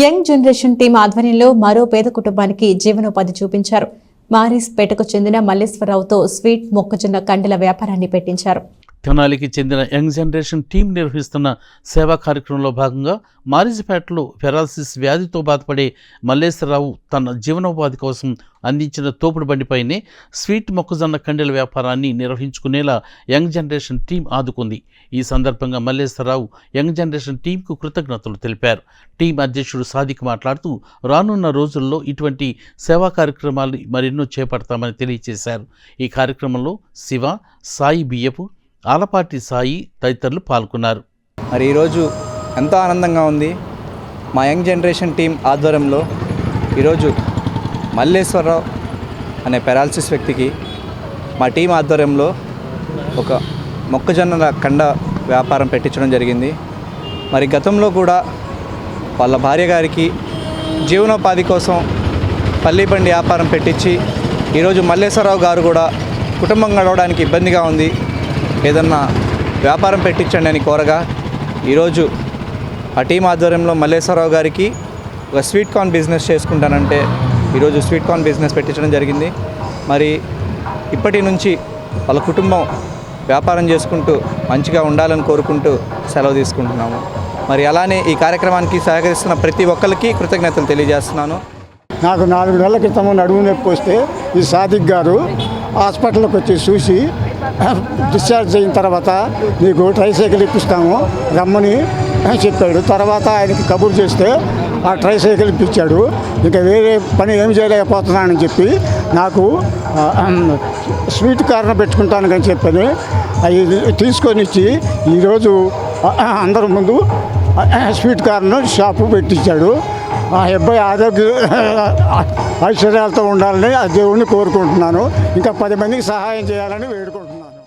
Young generation team ఆధ్వర్యంలో మరో పేద కుటుంబానికి జీవనోపాధి చూపించారు. మారిస్పేటకు చెందిన మల్లేశ్వరరావుతో స్వీట్ మొక్కజొన్న కండెల వ్యాపారాన్ని పెట్టించారు. తెనాలికి చెందిన యంగ్ జనరేషన్ టీం నిర్వహిస్తున్న సేవా కార్యక్రమంలో భాగంగా మారిస్పేటలో పెరాలసిస్ వ్యాధితో బాధపడే మల్లేశ్వరరావు తన జీవనోపాధి కోసం అందించిన తోపుడు బండిపైనే స్వీట్ మొక్కజొన్న కండెల వ్యాపారాన్ని నిర్వహించుకునేలా యంగ్ జనరేషన్ టీం ఆదుకుంది. ఈ సందర్భంగా మల్లేశ్వరరావు యంగ్ జనరేషన్ టీంకు కృతజ్ఞతలు తెలిపారు. టీం అధ్యక్షుడు సాదిక్ మాట్లాడుతూ రానున్న రోజుల్లో ఇటువంటి సేవా కార్యక్రమాలు మరెన్నో చేపడతామని తెలియజేశారు. ఈ కార్యక్రమంలో శివ, సాయి బియ్యపు, ఆలపాటి సాయి తదితరులు పాల్గొన్నారు. మరి ఈరోజు ఎంతో ఆనందంగా ఉంది. మా యంగ్ జనరేషన్ టీం ఆధ్వర్యంలో ఈరోజు మల్లేశ్వరరావు అనే పెరాలసిస్ వ్యక్తికి మా టీం ఆధ్వర్యంలో ఒక మొక్కజొన్నల కండ వ్యాపారం పెట్టించడం జరిగింది. మరి గతంలో కూడా వాళ్ళ భార్య గారికి జీవనోపాధి కోసం పల్లి బండి వ్యాపారం పెట్టించి ఈరోజు మల్లేశ్వరరావు గారు కూడా కుటుంబం గడవడానికి ఇబ్బందిగా ఉంది, ఏదన్నా వ్యాపారం పెట్టించండి అని కోరగా ఈరోజు ఆ టీం ఆధ్వర్యంలో మల్లేశ్వరరావు గారికి ఒక స్వీట్ కార్న్ బిజినెస్ చేసుకుంటానంటే ఈరోజు స్వీట్ కార్న్ బిజినెస్ పెట్టించడం జరిగింది. మరి ఇప్పటి నుంచి వాళ్ళ కుటుంబం వ్యాపారం చేసుకుంటూ మంచిగా ఉండాలని కోరుకుంటూ సెలవు తీసుకుంటున్నాము. మరి అలానే ఈ కార్యక్రమానికి సహకరిస్తున్న ప్రతి ఒక్కరికి కృతజ్ఞతలు తెలియజేస్తున్నాను. నాకు 4 నెలల క్రితం నడుము నొప్పి వస్తే ఈ సాదిక్ గారు హాస్పిటల్కి వచ్చి చూసి డిశ్చార్జ్ అయిన తర్వాత నీకు ట్రైసైకిల్ ఇప్పిస్తాము రమ్మని చెప్పాడు. తర్వాత ఆయనకి కబురు చేస్తే ఆ ట్రైసైకిల్ ఇప్పించాడు. ఇంకా వేరే పని ఏమి చేయలేకపోతున్నానని చెప్పి నాకు స్వీట్ కార్న్ పెట్టుకుంటాను అని చెప్పని అవి తీసుకొని ఇచ్చి ఈరోజు అందరి ముందు స్వీట్ కార్న్ షాపు పెట్టించాడు. ఆ అబ్బాయి ఐశ్వర్యాలతో ఉండాలని ఆ దేవుణ్ణి కోరుకుంటున్నాను. ఇంకా 10 మందికి సహాయం చేయాలని వేడుకుంటున్నాను.